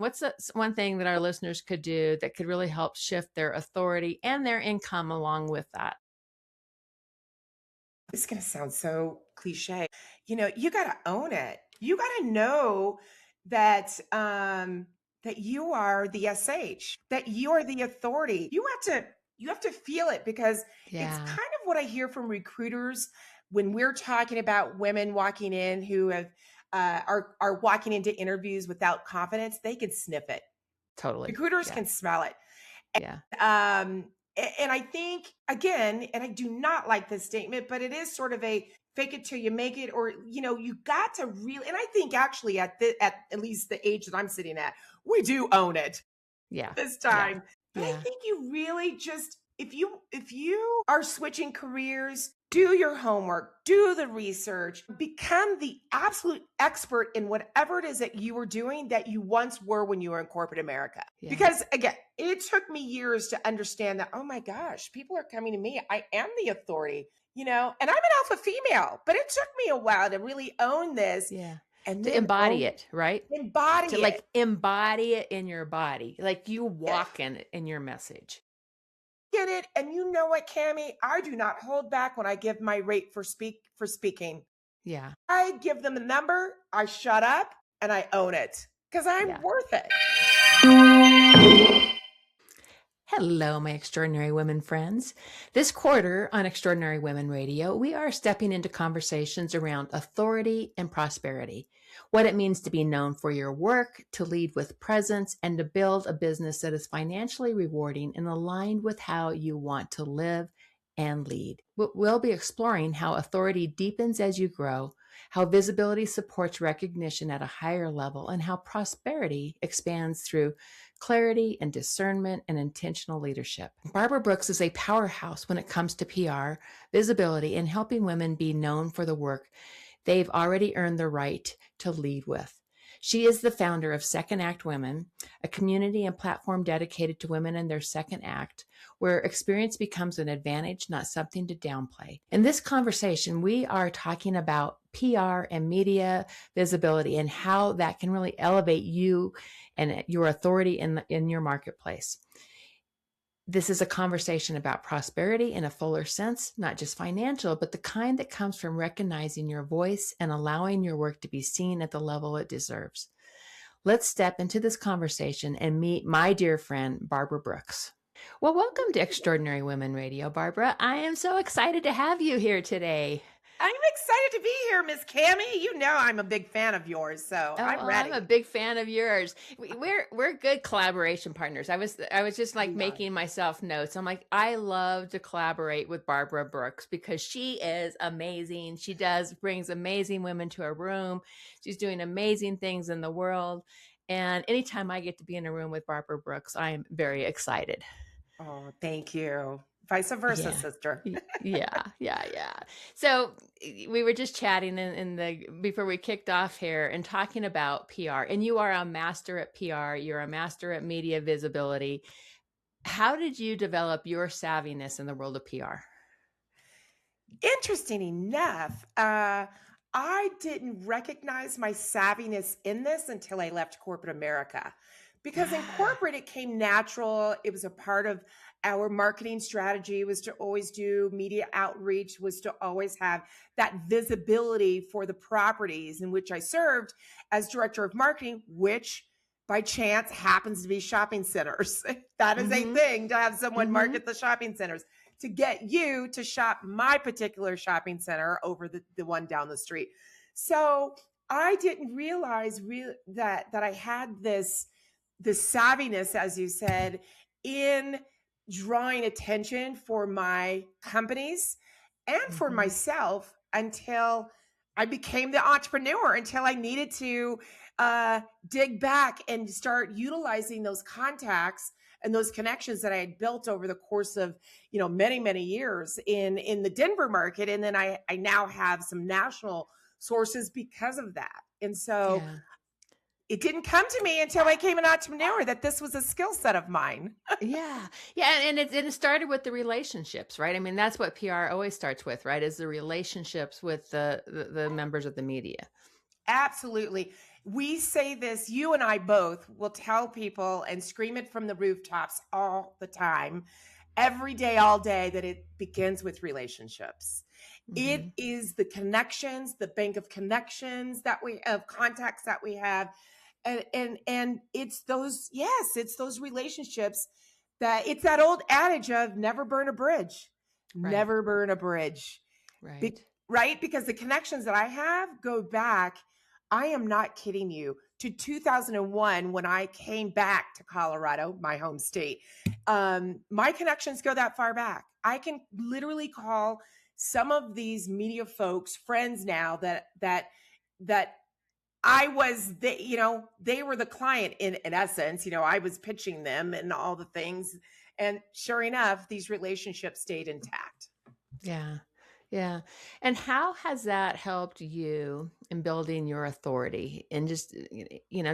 What's one thing that our listeners could do that could really help shift their authority and their income along with that? It's going to sound so cliche. You got to own it. You got to know that that you are the SH, that you are the authority. You have to feel it, because it's Yeah, kind of what I hear from recruiters when we're talking about women walking in who are walking into interviews without confidence. They can sniff it. totally. Recruiters Yeah. can smell it. Yeah. And I think, again, and I do not like this statement, but it is sort of a fake it till you make it, or you got to really. And I think actually at least the age that I'm sitting at, we do own it Yeah. this Yeah. time. But I Yeah. think you really just, if you are switching careers, do your homework, do the research, become the absolute expert in whatever it is that you were doing that you once were when you were in corporate America. Yeah. Because again, it took me years to understand that, oh my gosh, people are coming to me. I am the authority, and I'm an alpha female, but it took me a while to really own this Yeah. and To then embody it, right? To embody it. like embody it in your body, like you Yeah. walk in it in your message. Get it. And you know what, Cammie? I do not hold back when I give my rate for speaking. Yeah. I give them the number, I shut up, and I own it because I'm Yeah. worth it. Hello, my extraordinary women friends. This quarter on Extraordinary Women Radio, we are stepping into conversations around authority and prosperity, what it means to be known for your work, to lead with presence, and to build a business that is financially rewarding and aligned with how you want to live and lead. We'll be exploring how authority deepens as you grow, how visibility supports recognition at a higher level, and how prosperity expands through clarity and discernment and intentional leadership. Barbara Brooks is a powerhouse when it comes to PR, visibility, and helping women be known for the work they've already earned the right to lead with. She is the founder of Second Act Women, a community and platform dedicated to women in their second act, where experience becomes an advantage, not something to downplay. In this conversation, we are talking about PR and media visibility and how that can really elevate you and your authority in your marketplace. This is a conversation about prosperity in a fuller sense, not just financial, but the kind that comes from recognizing your voice and allowing your work to be seen at the level it deserves. Let's step into this conversation and meet my dear friend, Barbara Brooks. Well, welcome to Extraordinary Women Radio, Barbara. I am so excited to have you here today. I'm excited to be here, Miss Cammie. You know I'm a big fan of yours, so Oh, I'm well, I'm a ready. big fan of yours. We're good collaboration partners. I was just like We are. making myself notes. I'm like, I love to collaborate with Barbara Brooks because she is amazing. She brings amazing women to a room. She's doing amazing things in the world. And anytime I get to be in a room with Barbara Brooks, I am very excited. Oh, thank you. Vice versa, Yeah. sister. Yeah. So we were just chatting in the before we kicked off here and talking about PR. And you are a master at PR. You're a master at media visibility. How did you develop your savviness in the world of PR? Interesting enough, I didn't recognize my savviness in this until I left corporate America. Because in Ah, corporate, it came natural. It was a part of our marketing strategy, was to always do media outreach, was to always have that visibility for the properties in which I served as director of marketing, which by chance happens to be shopping centers. That is a mm-hmm, thing, to have someone mm-hmm. market the shopping centers, to get you to shop my particular shopping center over the one down the street. So I didn't realize that I had this savviness, as you said, in drawing attention for my companies and for Mm-hmm. myself until I became the entrepreneur, until I needed to dig back and start utilizing those contacts and those connections that I had built over the course of many years in the Denver market. And then I now have some national sources because of that. And so Yeah. it didn't come to me until I became an entrepreneur that this was a skill set of mine. Yeah. Yeah. And it started with the relationships, right? I mean, that's what PR always starts with, right? Is the relationships with the members of the media. Absolutely. We say this, you and I both will tell people and scream it from the rooftops all the time, every day, all day, that it begins with relationships. It Hmm. is the connections, the bank of connections that we of contacts that we have. And it's those, yes, it's those relationships, that it's that old adage of never burn a bridge. Right. Never burn a bridge. Right. Right? Because the connections that I have go back, I am not kidding you, to 2001 when I came back to Colorado, my home state. My connections go that far back. I can literally call some of these media folks friends now that I was the, they were the client in essence. I was pitching them and all the things. And sure enough, these relationships stayed intact. Yeah. Yeah. And how has that helped you in building your authority? And just,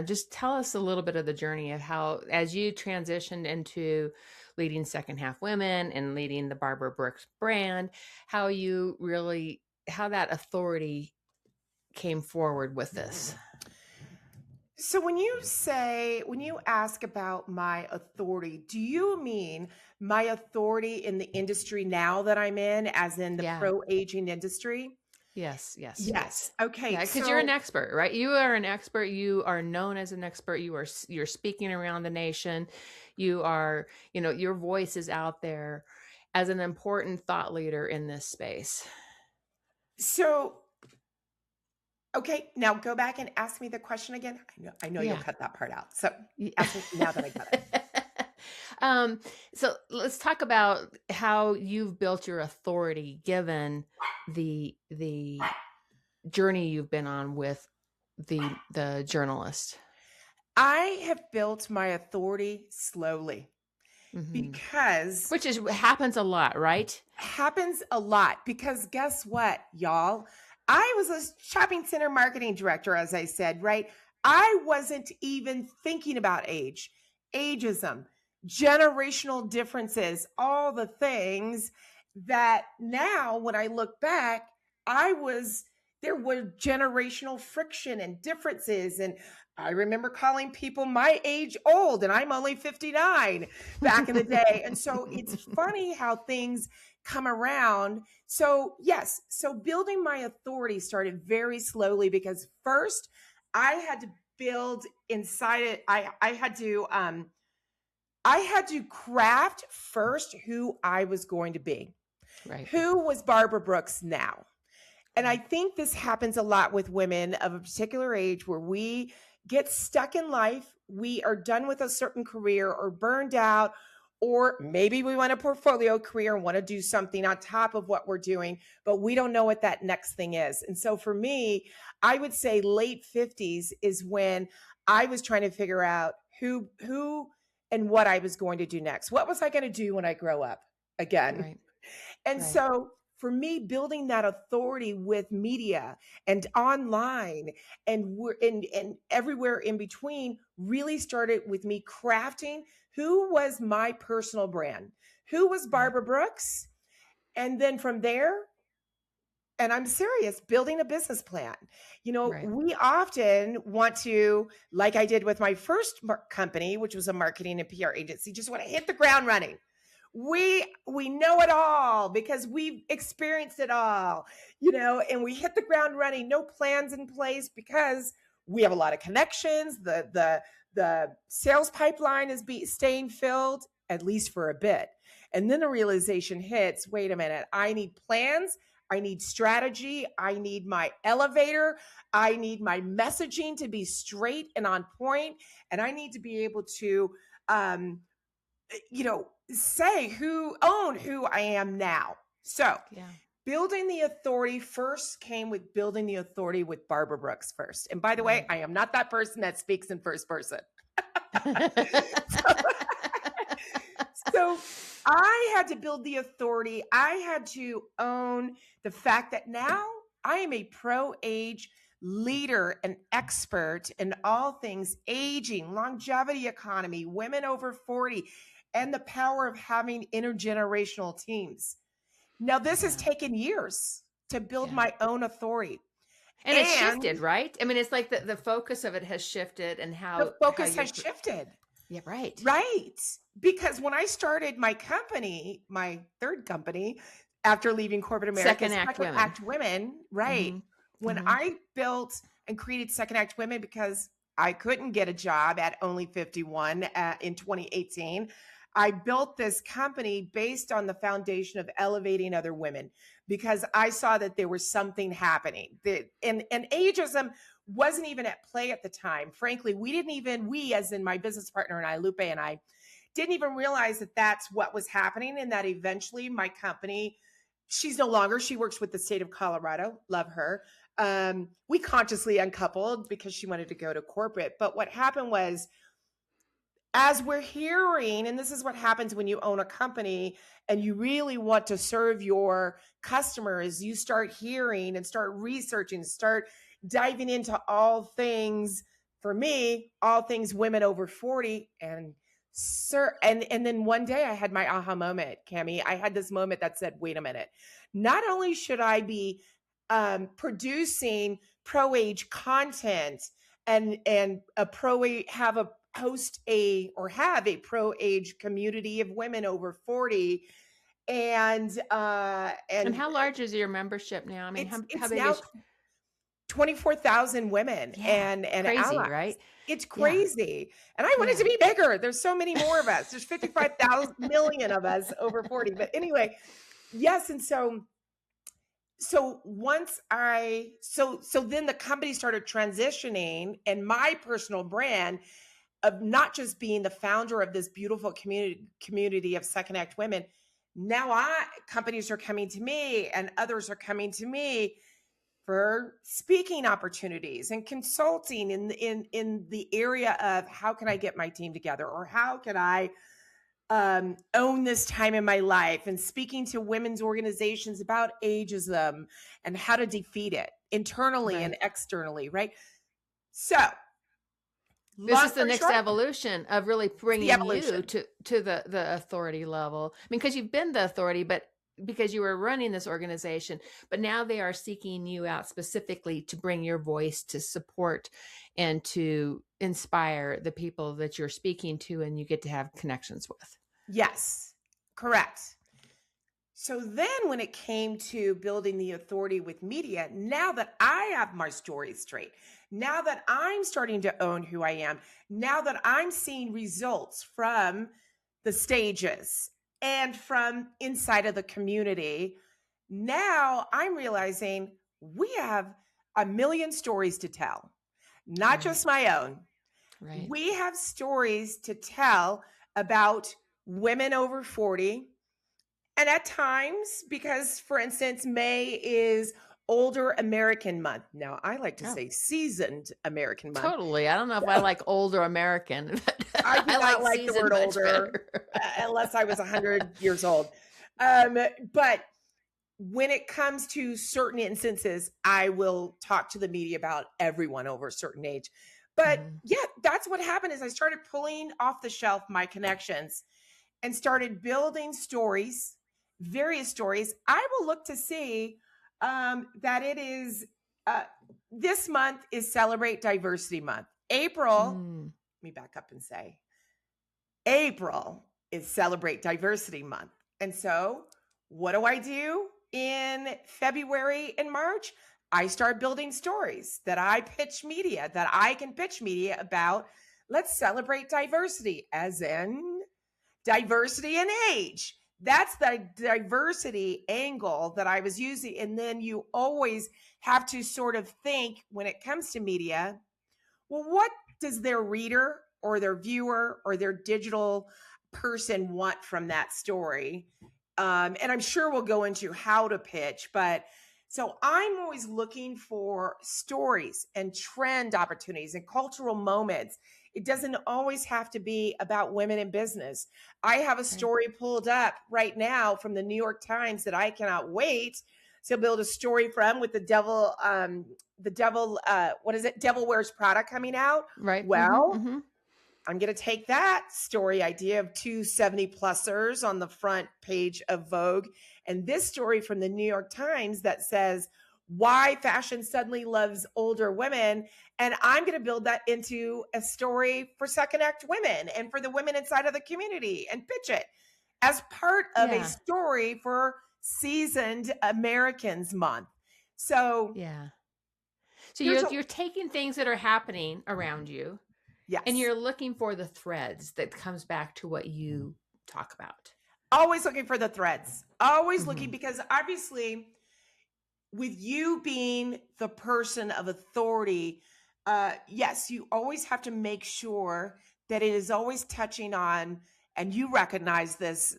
just tell us a little bit of the journey of how, as you transitioned into leading Second Half Women and leading the Barbara Brooks brand, how that authority came forward with this. So when you ask about my authority, do you mean my authority in the industry now that I'm in, as in the Yeah. pro aging industry? Yes, yes, Yes. yes. Okay. Yeah, because you're an So expert, right? You are an expert. You are known as an expert. You're speaking around the nation. You are, your voice is out there as an important thought leader in this space. so okay, now go back and ask me the question again. I know you'll Yeah. cut that part out. So Ye- ask me now that I got it. um, so let's talk about how you've built your authority given the journey you've been on with the journalist. I have built my authority slowly Hmm. because Which happens a lot, right? happens a lot, because guess what, y'all? I was a shopping center marketing director, as I said, right? I wasn't even thinking about age, ageism, generational differences, all the things that now, when I look back, there was generational friction and differences. And I remember calling people my age old, and I'm only 59 back in the day. And so it's funny how things come around. So, yes, so building my authority started very slowly, because first I had to build inside it. I had to craft first who I was going to be. Right, Who was Barbara Brooks now? And I right, think this happens a lot with women of a particular age, where we get stuck in life. We are done with a certain career or burned out, or maybe we want a portfolio career and want to do something on top of what we're doing, but we don't know what that next thing is. And so for me, I would say late 50s is when I was trying to figure out who and what I was going to do next. What was I going to do when I grow up again? right, And right, so for me, building that authority with media and online and everywhere in between really started with me crafting who was my personal brand, who was right, Barbara Brooks, and then from there, and I'm serious, building a business plan. right. We often want to, like I did with my first company, which was a marketing and PR agency, just want to hit the ground running. We know it all because we've experienced it all, and we hit the ground running, no plans in place, because we have a lot of connections. The sales pipeline is staying filled, at least for a bit. And then the realization hits, wait a minute, I need plans, I need strategy, I need my elevator, I need my messaging to be straight and on point, and I need to be able to um, say who I am now. So Yeah. building the authority first came with building the authority with Barbara Brooks first. And by the way, Right. I am not that person that speaks in first person. So I had to build the authority. I had to own the fact that now I am a pro age leader, an expert in all things aging, longevity economy, women over 40, and the power of having intergenerational teams. Now, this has Yeah. taken years to build Yeah. my own authority. And it's And shifted, right? I mean, it's like the focus of it has shifted and the how focus you're has shifted. yeah, right. Right. Because when I started my company, my third company, after leaving corporate America, Second act Second women. Act Women, right. Mhm. When Mhm. I built and created Second Act Women because I couldn't get a job at only 51 in 2018, I built this company based on the foundation of elevating other women because I saw that there was something happening. And ageism wasn't even at play at the time. Frankly, we, as in my business partner and I, Lupe and I, didn't even realize that that's what was happening. And that eventually my company, she's no longer, she works with the state of Colorado, love her. We consciously uncoupled because she wanted to go to corporate. But what happened was, as we're hearing, and this is what happens when you own a company and you really want to serve your customers, you start hearing and start researching, start diving into all things, for me, all things women over 40. And then one day I had my aha moment, Cami. I had this moment that said, wait a minute, not only should I be producing pro age content and a pro have a host a or have a pro age community of women over 40, And and how large is your membership now? I mean, how it's big now is 24,000 women yeah, and crazy, allies. right? It's Yeah. crazy. And I want it to Yeah. be bigger. There's so many more of us. There's 55,000 million of us over 40. But anyway, yes. And so once so then the company started transitioning, and my personal brand of not just being the founder of this beautiful community of Second Act Women, now companies are coming to me and others are coming to me for speaking opportunities and consulting in the area of how can I get my team together, or how can I own this time in my life, and speaking to women's organizations about ageism and how to defeat it internally and Right. externally, right? So, This long is the story next short, evolution of really it's the bringing you evolution. to the authority level. I mean, because you've been the authority, but because you were running this organization, but now they are seeking you out specifically to bring your voice to support and to inspire the people that you're speaking to and you get to have connections with. Yes, correct. So then when it came to building the authority with media, now that I have my story straight, now that I'm starting to own who I am, now that I'm seeing results from the stages and from inside of the community, now I'm realizing we have a million stories to tell, not Right. just my own. Right. We have stories to tell about women over 40. And at times, because for instance, May is Older American Month. Now, I like to Oh, say Seasoned American Month. totally. I don't know if I like older American, but I do I not like like the seasoned word much older better. unless I was 100 years old. But when it comes to certain instances, I will talk to the media about everyone over a certain age. But Mhm. yeah, that's what happened is I started pulling off the shelf my connections and started building stories, various stories. I will look to see that it is uh, this month is Celebrate Diversity Month. April, Mm. let me back up and say, April is Celebrate Diversity Month. And so, what do I do in February and March? I start building stories that I pitch media, that I can pitch media about. Let's celebrate diversity, as in diversity in age. That's the diversity angle that I was using. And then you always have to sort of think when it comes to media, well, what does their reader or their viewer or their digital person want from that story? And I'm sure we'll go into how to pitch, but so I'm always looking for stories and trend opportunities and cultural moments. It doesn't always have to be about women in business. I have a Right. story pulled up right now from the New York Times that I cannot wait to build a story from, with what is it, Devil Wears Prada coming out. Right. Hmm. Well, Hmm. I'm going to take that story idea of two 70-plussers on the front page of Vogue and this story from the New York Times that says, why fashion suddenly loves older women. And I'm going to build that into a story for second act women and for the women inside of the community and pitch it as part of a Yeah. story for Seasoned Americans Month. So Yeah. So there's you're taking things that are happening around you and yes, you're looking for the threads that comes back to what you talk about. always looking for the threads, always looking, Mhm. because obviously with you being the person of authority, yes, you always have to make sure that it is always touching on, and you recognize this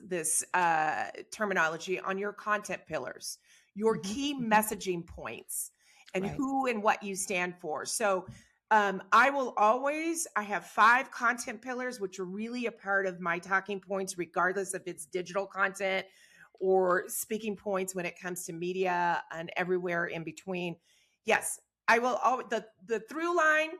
terminology on your content pillars, your Mhm. key Mhm. messaging points, and Right. who and what you stand for. So I have 5 content pillars, which are really a part of my talking points, regardless if it's digital content or speaking points when it comes to media and everywhere in between. Yes, I will always, the through line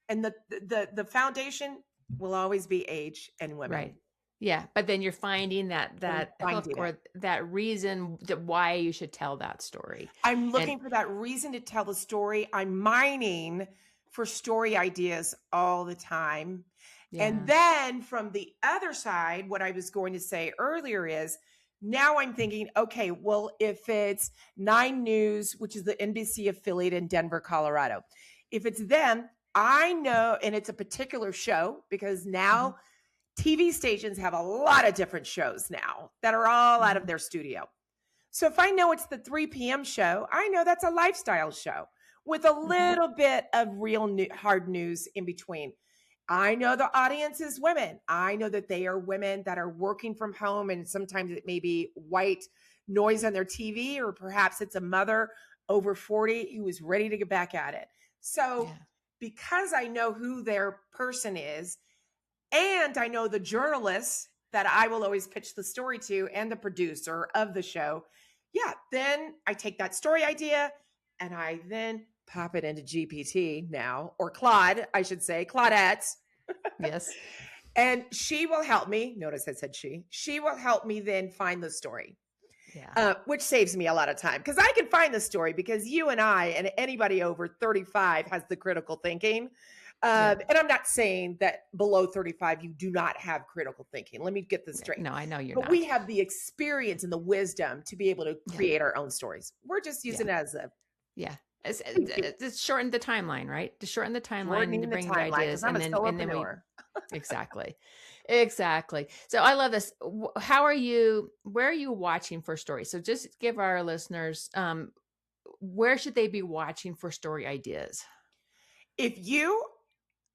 and the foundation will always be age and women. Right. Yeah, but then you're finding I'm that hook finding it. or that reason that why you should tell that story. I'm And looking for that reason to tell the story. I'm mining for story ideas all the time. And yeah. then from the other side, what I was going to say earlier is now I'm thinking, okay, well, if it's 9 News, which is the NBC affiliate in Denver, Colorado, if it's them, I know, and it's a particular show because Mhm. now TV stations have a lot of different shows now that are all out of Mhm. their studio. So if I know it's the 3 p.m. show, I know that's a lifestyle show with a Mhm. little bit of real hard news in between. I know the audience is women. I know that they are women that are working from home, and sometimes it may be white noise on their TV, or perhaps it's a mother over 40 who is ready to get back at it. So, Yeah. because I know who their person is, and I know the journalists that I will always pitch the story to and the producer of the show, yeah, then I take that story idea and I then pop it into GPT now, or Claude, I should say, Claudette, Yes. and she will help me. Notice I said she will help me then find the story, Yeah. which saves me a lot of time because I can find the story because you and I and anybody over 35 has the critical thinking. Yep. And I'm not saying that below 35 you do not have critical thinking. Let me get this Yeah. straight. No, I know you're But we not. have the experience and the wisdom to be able to Yeah. create our own stories. We're just Yeah. using it as a Yeah. thank you, To shorten the timeline, right? To shorten the timeline and to shortening the bring the timeline because ideas I'm a and then we solopreneur. exactly. Exactly. So I love this. How are you where are you watching for stories? So just give our listeners where should they be watching for story ideas? If you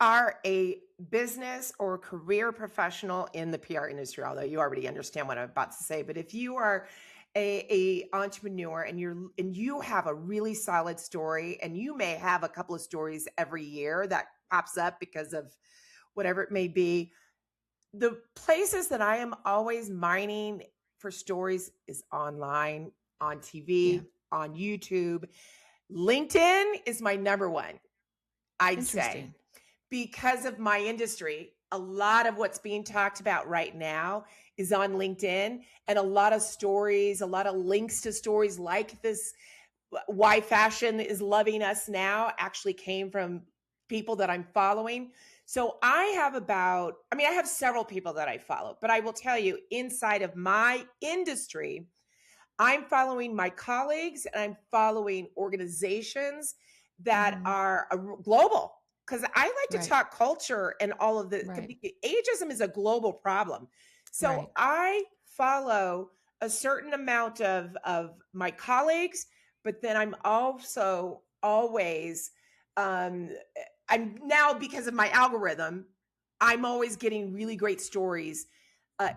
are a business or career professional in the PR industry, although you already understand what I'm about to say, but if you are a entrepreneur and you have a really solid story, and you may have a couple of stories every year that pops up because of whatever it may be, the places that I am always mining for stories is online, on Yeah. TV, on YouTube. LinkedIn is my number one, I'd say, Interesting. because of my industry. A lot of what's being talked about right now is on LinkedIn, and a lot of stories, a lot of links to stories like this, why fashion is loving us now, actually came from people that I'm following. So I have several people that I follow, but I will tell you, inside of my industry, I'm following my colleagues and I'm following organizations that Mhm. are global, because I like to Right. talk culture and all of the Right. ageism is a global problem. So Right. I follow a certain amount of my colleagues, but then I'm also always um I'm now, because of my algorithm, I'm always getting really great stories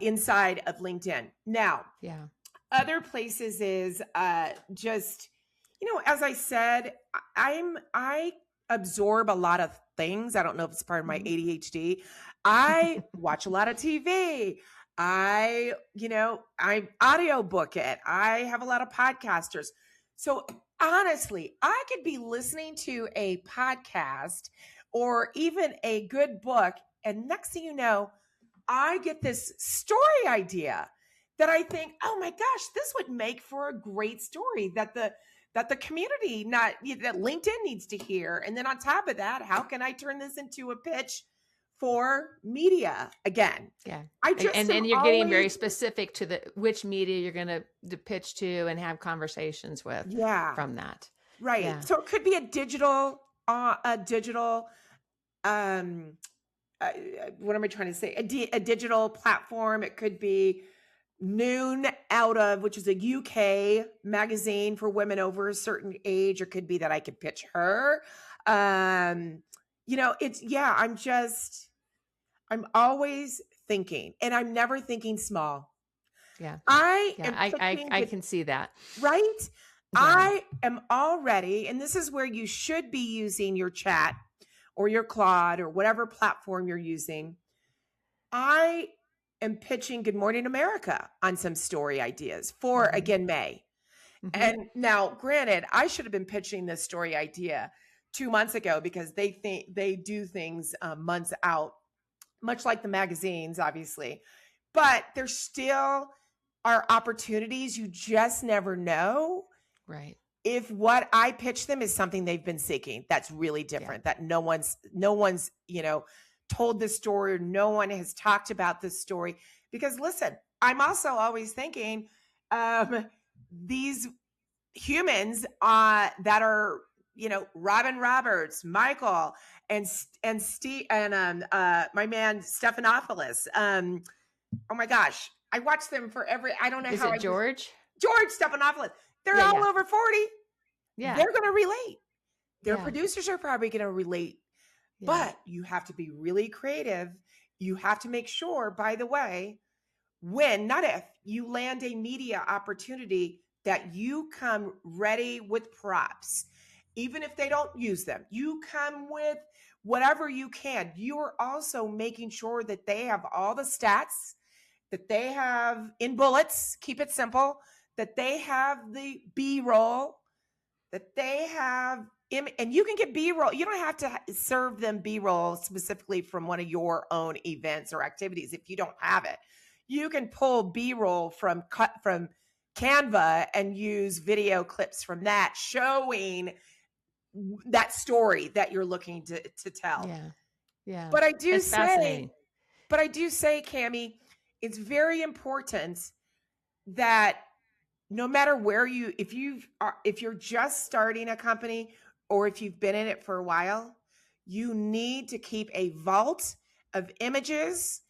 inside of LinkedIn. Now, Yeah. other places is just, as I said, I absorb a lot of things. I don't know if it's part of my Mhm. ADHD. I watch a lot of TV. I audiobook it. I have a lot of podcasters. So honestly, I could be listening to a podcast or even a good book, and next thing you know, I get this story idea that I think, oh my gosh, this would make for a great story. That that the community that LinkedIn needs to hear. And then on top of that, how can I turn this into a pitch for media again? Yeah. I And, just am you're getting very always, specific to which media you're going to pitch to and have conversations with yeah, from that. right. Yeah. So it could be a digital, um, what am I trying to say? A digital platform. It could be Noon out of, which is a UK magazine for women over a certain age. Or could be that I could pitch her. It's, yeah, I'm always thinking, and I'm never thinking small. Yeah. I Yeah. am pitching, I can see that. right? Yeah. I am already, and this is where you should be using your chat or your Claude or whatever platform you're using. I am pitching Good Morning America on some story ideas for, Mm-hmm. again, May. Mm-hmm. And now, granted, I should have been pitching this story idea 2 months ago because they think they do things months out, much like the magazines, obviously. But there still are opportunities. You just never know Right. if what I pitch them is something they've been seeking. That's really different. That no one's told this story, or no one has talked about this story. Because listen, I'm also always thinking these humans that are, Robin Roberts, Michael, and Steve, and my man Stephanopoulos. Oh my gosh, I watch them for I don't know Is how it George? George Stephanopoulos. They're Yeah. all Yeah. over 40. Yeah. They're going to relate. Their Yeah. producers are probably going to relate. Yeah. But you have to be really creative. You have to make sure, by the way, when, not if, you land a media opportunity, that you come ready with props. Even if they don't use them, you come with whatever you can. You are also making sure that they have all the stats, that they have in bullets, keep it simple, that they have the B-roll, that they have, and you can get B-roll. You don't have to serve them B-roll specifically from one of your own events or activities if you don't have it. You can pull B-roll from Canva and use video clips from that showing that story that you're looking to tell. Yeah. Yeah. But I do It's fascinating. say, Cammie, it's very important that no matter where if you're just starting a company or if you've been in it for a while, you need to keep a vault of images,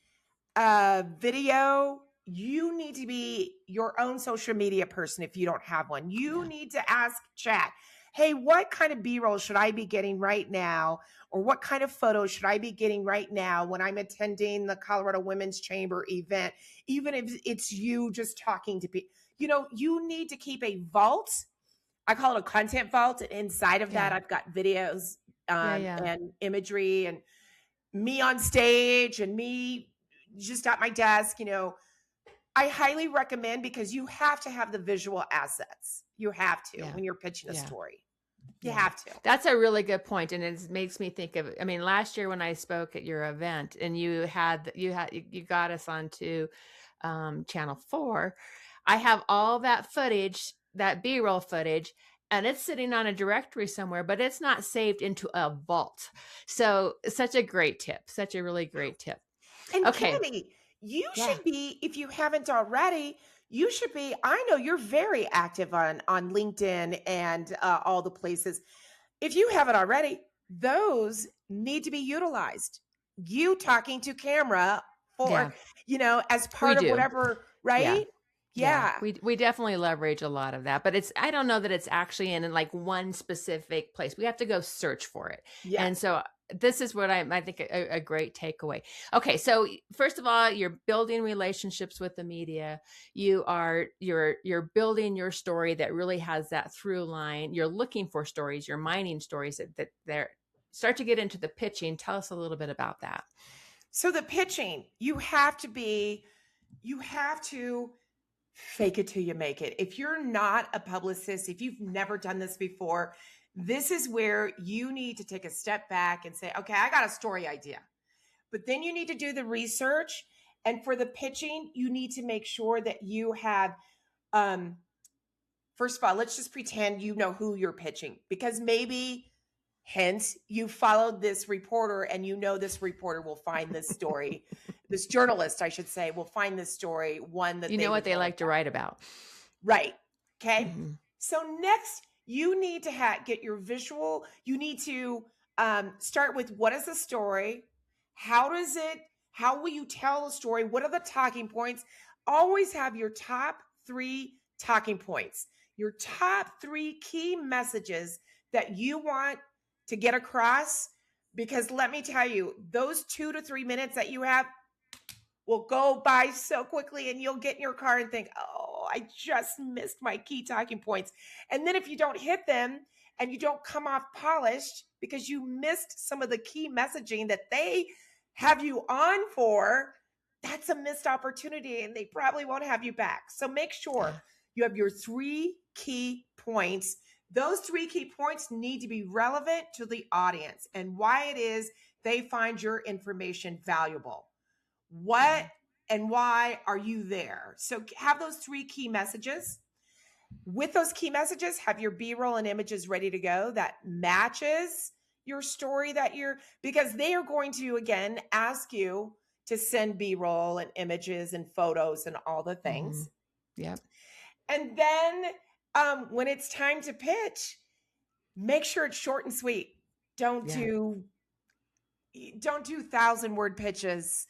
video. You need to be your own social media person if you don't have one. You need to ask chat, hey, what kind of B-roll should I be getting right now? Or what kind of photos should I be getting right now when I'm attending the Colorado Women's Chamber event? Even if it's you just talking to people, you need to keep a vault. I call it a content vault. And inside of that, I've got videos and imagery and me on stage and me just at my desk. I highly recommend, because you have to have the visual assets. You have to when you're pitching a story. You have to. That's a really good point, and it makes me think of. I mean, last year when I spoke at your event, and you got us onto Channel 4. I have all that footage, that B-roll footage, and it's sitting on a directory somewhere, but it's not saved into a vault. So, such a great tip. Such a really great tip. And Okay. Cammie, you should be, if you haven't already, you should be, I know you're very active on LinkedIn and all the places. If you haven't already, those need to be utilized. You talking to camera for, as part of whatever, right? Yeah. We definitely leverage a lot of that, but I don't know that it's actually in like one specific place. We have to go search for it. Yeah. And so this is what I think a great takeaway. Okay. So first of all, you're building relationships with the media. You're building your story that really has that through line. You're looking for stories, you're mining stories that they're start to get into the pitching. Tell us a little bit about that. So the pitching, you have to fake it till you make it. If you're not a publicist, if you've never done this before, this is where you need to take a step back and say, okay, I got a story idea. But then you need to do the research. And for the pitching, you need to make sure that you have first of all, let's just pretend you know who you're pitching, because maybe, hence, you followed this reporter and you know this reporter will find this story. This journalist, I should say, will find this story one that You they know what would they want like to write about. Right. Okay. Mm-hmm. So next, you need to get your visual. You need to start with, what is the story? How will you tell the story? What are the talking points? Always have your top 3 talking points, your top 3 key messages that you want to get across. Because let me tell you, those 2 to 3 minutes that you have will go by so quickly, and you'll get in your car and think, oh, I just missed my key talking points. And then if you don't hit them and you don't come off polished because you missed some of the key messaging that they have you on for, that's a missed opportunity, and they probably won't have you back. So make sure you have your 3 key points. Those 3 key points need to be relevant to the audience and why it is they find your information valuable. What and why are you there? So have those 3 key messages. With those key messages, have your B-roll and images ready to go that matches your story because they are going to, again, ask you to send B-roll and images and photos and all the things. Mm-hmm. Yep. And then when it's time to pitch, make sure it's short and sweet. Don't do 1,000-word pitches.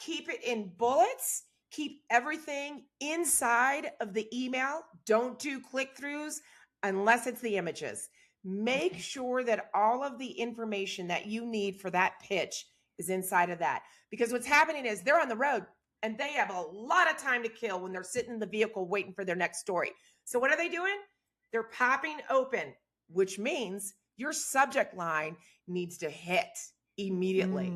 Keep it in bullets. Keep everything inside of the email. Don't do click-throughs unless it's the images. Make sure that all of the information that you need for that pitch is inside of that. Because what's happening is they're on the road and they have a lot of time to kill when they're sitting in the vehicle waiting for their next story. So what are they doing? They're popping open, which means your subject line needs to hit immediately.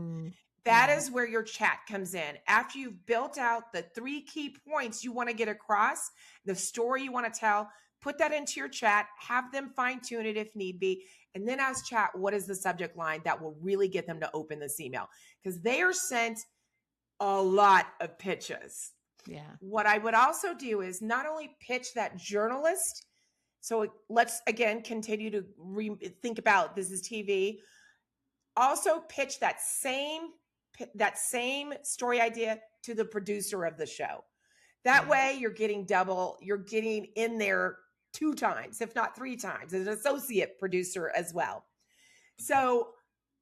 That is where your chat comes in. After you've built out the 3 key points you want to get across, the story you want to tell, put that into your chat, have them fine tune it if need be, and then ask chat, what is the subject line that will really get them to open this email? Because they are sent a lot of pitches. Yeah. What I would also do is not only pitch that journalist. So let's, again, continue to think about this is TV. Also pitch that same story idea to the producer of the show. That way you're getting in there 2 times, if not 3 times, as an associate producer as well. So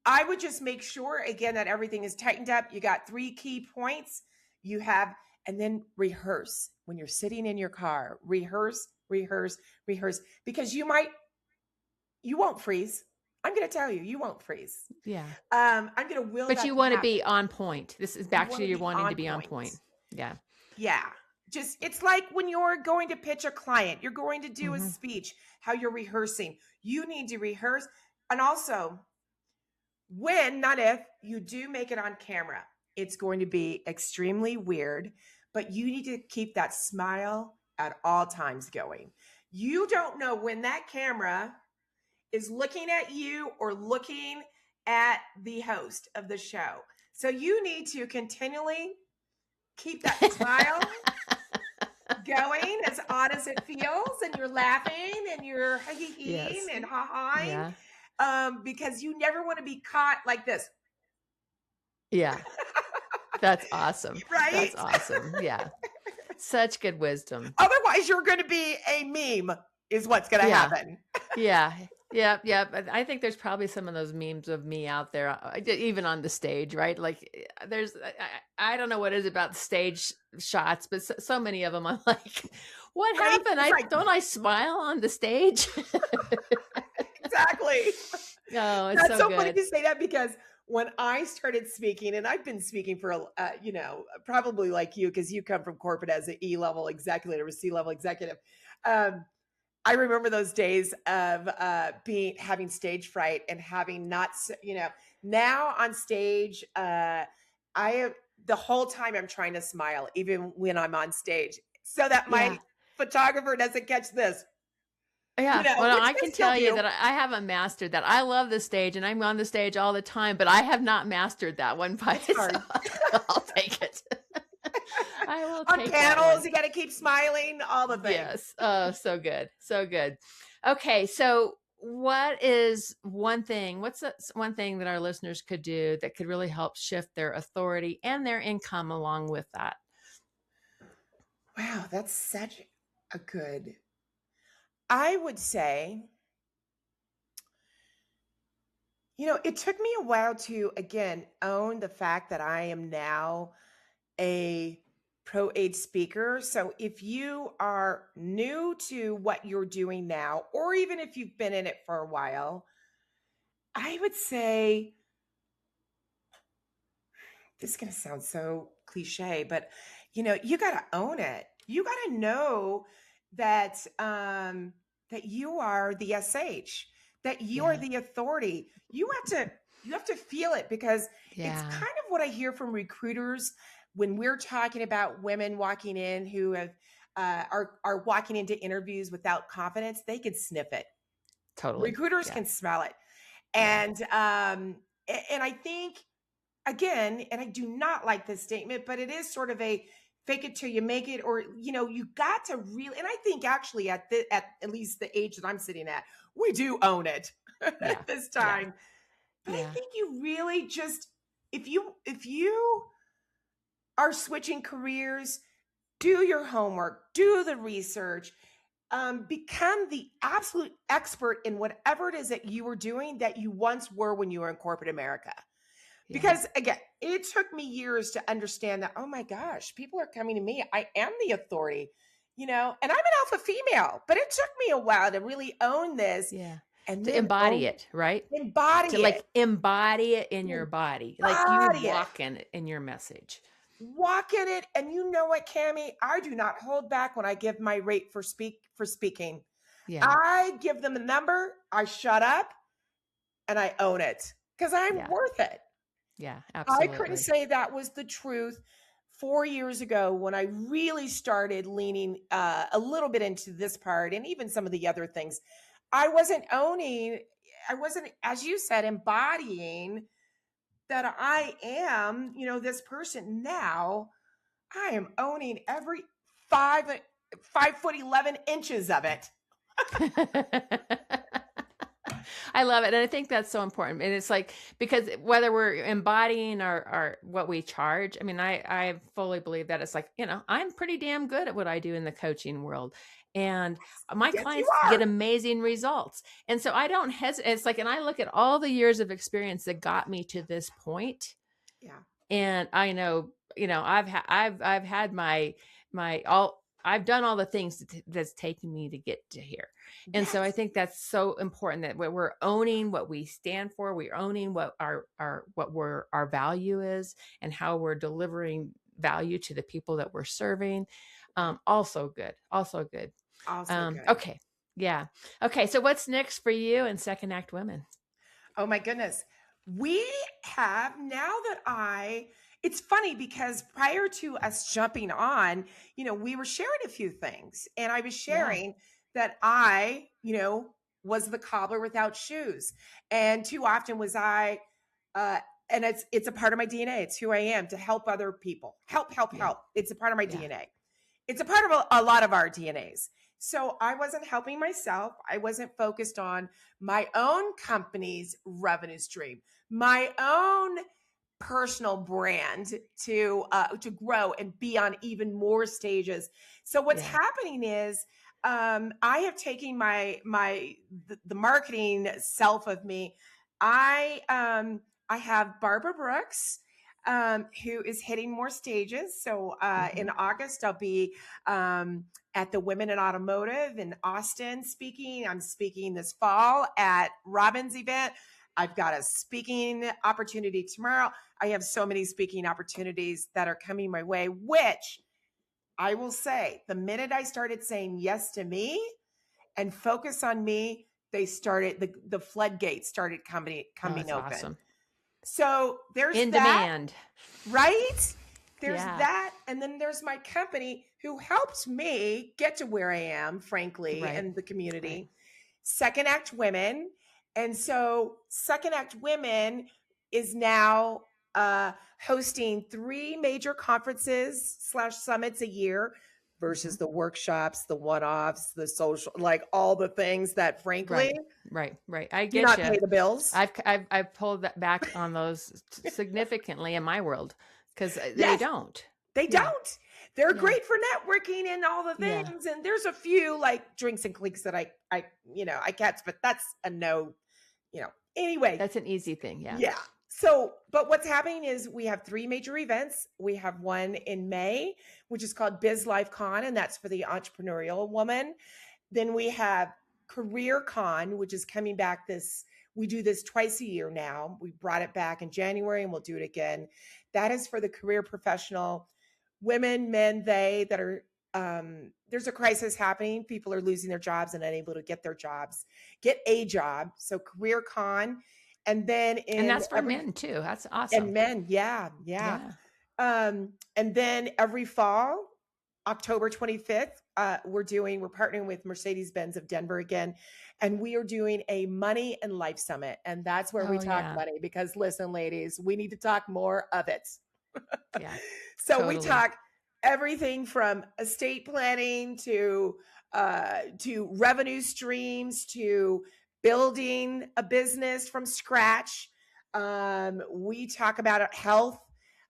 I would just make sure, again, that everything is tightened up. You got 3 key points and then rehearse. When you're sitting in your car, rehearse, because you won't freeze. I'm going to tell you, you won't freeze. Yeah. I'm going to will. But you want to be on point. This is back to you wanting to be on point. Yeah. Yeah. It's like when you're going to pitch a client, you're going to do a speech, how you're rehearsing. You need to rehearse. And also, when, not if, you do make it on camera, it's going to be extremely weird, but you need to keep that smile at all times going. You don't know when that camera is looking at you or looking at the host of the show. So you need to continually keep that smile going as odd as it feels, and you're laughing and you're hee-heeing and ha-haing, because you never want to be caught like this. Yeah. That's awesome. Right? That's awesome. Yeah. Such good wisdom. Otherwise, you're going to be a meme is what's going to happen. Yeah. Yeah. But I think there's probably some of those memes of me out there, even on the stage, right? Like I don't know what it is about stage shots, but so many of them, I'm like, what happened? Don't I smile on the stage? Exactly. Oh, it's That's so good. funny to say that, because when I started speaking, and I've been speaking for, probably like you, because you come from corporate as an E-level executive or C-level executive. I remember those days of having stage fright and having now on stage, the whole time I'm trying to smile, even when I'm on stage, so that my photographer doesn't catch this. Yeah, well, I can tell you that I haven't mastered that. I love the stage, and I'm on the stage all the time, but I have not mastered that one by itself. I'll take it. I I will On take that panels, one. you got to keep smiling, all the things. Yes. Oh, so good. So good. Okay. So what is one thing, one thing that our listeners could do that could really help shift their authority and their income along with that? Wow, that's such a good. I would say, it took me a while to, again, own the fact that I am now a pro age speaker. So if you are new to what you're doing now, or even if you've been in it for a while, I would say this is going to sound so cliche, but you got to own it. You got to know that that you are the SH, that you are Yeah. the authority. You have to feel it, because it's Yeah. kind of what I hear from recruiters when we're talking about women walking in who have are walking into interviews without confidence. They can sniff it. Totally. Recruiters Yeah. can smell it, Yeah. and I think, again, and I do not like this statement, but it is sort of a fake it till you make it, or you got to really, and I think actually at least the age that I'm sitting at, we do own it Yeah. at this Yeah. time. But I Yeah. think you really just, if you are switching careers, do your homework, do the research, become the absolute expert in whatever it is that you were doing that you once were when you were in corporate America. Yeah. Because again, it took me years to understand that, oh my gosh, people are coming to me. I am the authority, and I'm an alpha female, but it took me a while to really own this Yeah. and To then embody it, right? To embody it, like embody it in your body, like you embody it, walk in it in your message. walk in it. And you know what, Cammie? I do not hold back when I give my rate for speaking. Yeah. I give them a number, I shut up, and I own it because I'm Yeah. worth it. Yeah. I couldn't Absolutely. say that was the truth 4 years ago when I really started leaning a little bit into this part and even some of the other things. I wasn't owning, I wasn't, as you said, embodying that I am, this person. Now I am owning every 5'11" of it. I love it. And I think that's so important. And it's like, because whether we're embodying our what we charge, I mean, I fully believe that it's like, I'm pretty damn good at what I do in the coaching world. And my Yes, you clients get are. amazing results. And so I don't hesitate. It's like, and I look at all the years of experience that got me to this point, Yeah. and I know, I've had my all I've done all the things that's taken me to get to here. And so I Yes. think that's so important that we're owning what we stand for, we're owning what our value is, and how we're delivering value to the people that we're serving. Also good. Also good. Also good. Okay. Yeah. Okay. So what's next for you in Second Act Women? Oh my goodness. We have, now that it's funny because prior to us jumping on, we were sharing a few things, and I was Yeah. sharing that I, was the cobbler without shoes. And too often was I, uh, and it's a part of my DNA. It's who I am, to help other people. Help, help, Yeah. help. It's a part of my Yeah. DNA. It's a part of a lot of our DNAs. So I wasn't helping myself. I wasn't focused on my own company's revenue stream, my own personal brand to grow and be on even more stages. So what's Yeah. happening is, I have taken the marketing self of me. I have Barbara Brooks, who is hitting more stages. So in Mhm. August, I'll be at the Women in Automotive in Austin speaking. I'm speaking this fall at Robin's event. I've got a speaking opportunity tomorrow. I have so many speaking opportunities that are coming my way, which I will say, the minute I started saying yes to me and focus on me, the floodgates started Oh, coming that's open. awesome. So there's In that, demand. right? There's Yeah. that. And then there's my company who helped me get to where I am, frankly, Right. and the Right. community. Second Act Women. And so Second Act Women is now hosting 3 major conferences / summits a year versus the workshops, the one-offs, the social, like all the things that frankly Right. I do get not you. pay the bills. I've pulled that back on those significantly in my world because they Yes, don't. they Yeah. don't. They're Yeah. great for networking and all the Yeah. things. And there's a few like drinks and cliques that I catch, but that's a no, anyway. That's an easy thing. Yeah. Yeah. So, but what's happening is we have 3 major events. We have one in May, which is called Biz Life Con, and that's for the entrepreneurial woman. Then we have Career Con, which is coming back we do this twice a year now. We brought it back in January and we'll do it again. That is for the career professional women, men, they that are there's a crisis happening. People are losing their jobs and unable to get a job. So Career Con. And then And that's for men too. That's awesome. and men, yeah. Yeah. And then every fall, October 25th, we're partnering with Mercedes-Benz of Denver again, and we are doing a money and life summit. And that's where we Oh, talk yeah. money because listen, ladies, we need to talk more of it. Yeah. So Totally. we talk everything from estate planning to revenue streams to building a business from scratch. We talk about health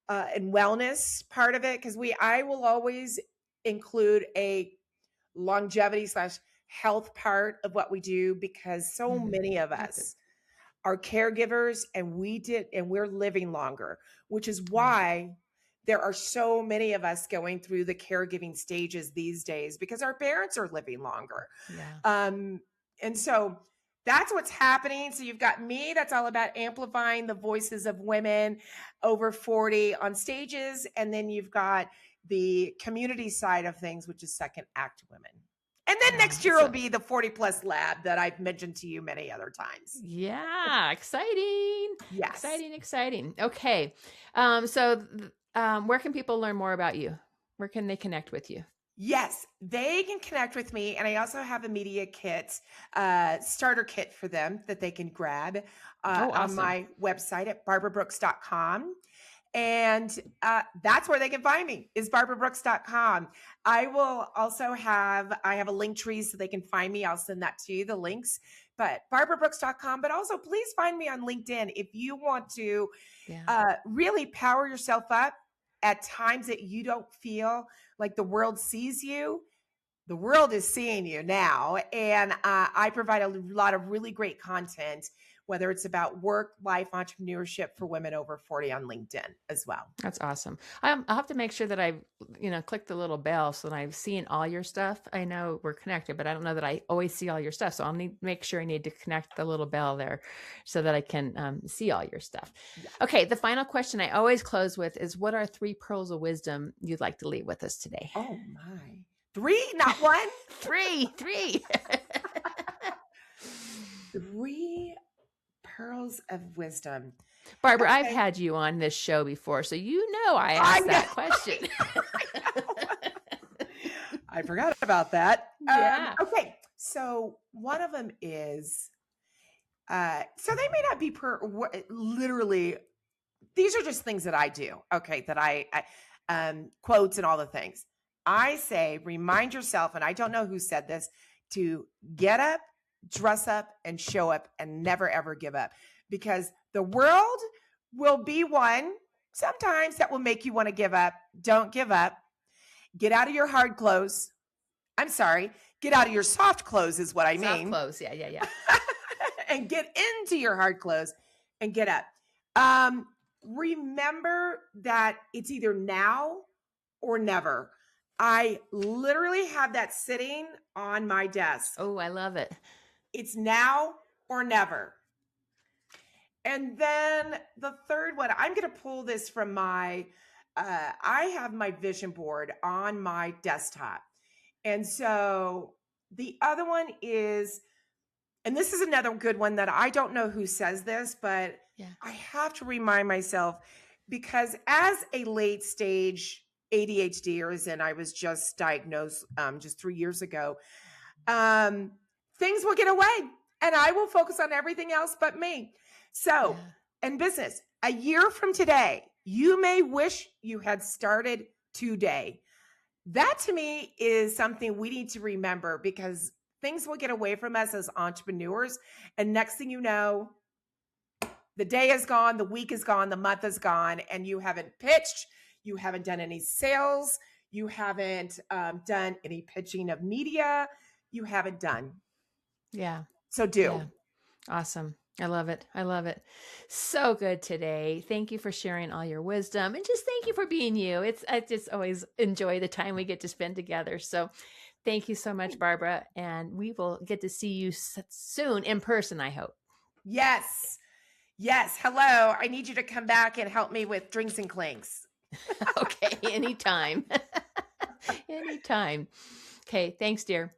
and wellness part of it because I will always include a longevity / health part of what we do because so many of us are caregivers and we're living longer, which is why there are so many of us going through the caregiving stages these days because our parents are living longer. Yeah. And so that's what's happening. So you've got me, that's all about amplifying the voices of women over 40 on stages. And then you've got the community side of things, which is Second Act Women. And then next year will be the 40 plus lab that I've mentioned to you many other times. Yeah. Exciting. Yes. Exciting. Okay. Where can people learn more about you? Where can they connect with you? Yes, they can connect with me. And I also have a media kit, starter kit for them that they can grab awesome. on my website at barbarabrooks.com. And that's where they can find me is barbarabrooks.com. I will also I have a link tree so they can find me. I'll send that to you, the links, but barbarabrooks.com, but also please find me on LinkedIn if you want to really power yourself up at times that you don't feel like the world sees you. The world is seeing you now. And I provide a lot of really great content, whether it's about work, life, entrepreneurship for women over 40 on LinkedIn as well. That's awesome. I'll have to make sure that I've, clicked the little bell so that I've seen all your stuff. I know we're connected, but I don't know that I always see all your stuff. So I'll make sure I need to connect the little bell there so that I can see all your stuff. Yeah. Okay. The final question I always close with is, what are 3 pearls of wisdom you'd like to leave with us today? Oh my. 3, not 1? 3. 3 pearls of wisdom. Barbara, okay. I've had you on this show before, so I asked that question. I forgot about that. Yeah. Okay, so one of them is, so they may not be literally, these are just things that I do, okay, that I quotes and all the things. I say, remind yourself, and I don't know who said this, to get up, dress up, and show up, and never, ever give up. Because the world will be one sometimes that will make you want to give up. Don't give up. Get out of your hard clothes. I'm sorry. Get out of your soft clothes is what I mean. Soft clothes. Yeah. And get into your hard clothes and get up. Remember that it's either now or never. I literally have that sitting on my desk. Oh, I love it. It's now or never. And then the third one, I'm going to pull this from I have my vision board on my desktop. And so the other one is, and this is another good one that I don't know who says this, but I have to remind myself because as a late stage ADHDers, and I was just diagnosed just 3 years ago, things will get away and I will focus on everything else but me. So in business, a year from today, you may wish you had started today. That to me is something we need to remember, because things will get away from us as entrepreneurs. And next thing you know, the day is gone, the week is gone, the month is gone, and you haven't pitched, you haven't done any sales, you haven't done any pitching of media, you haven't done. Yeah. So do. Yeah. Awesome. I love it. I love it. So good today. Thank you for sharing all your wisdom, and just thank you for being you. I just always enjoy the time we get to spend together. So thank you so much, Barbara. And we will get to see you soon in person, I hope. Yes. Yes. Hello. I need you to come back and help me with drinks and clinks. Okay. Anytime. Anytime. Okay. Thanks, dear.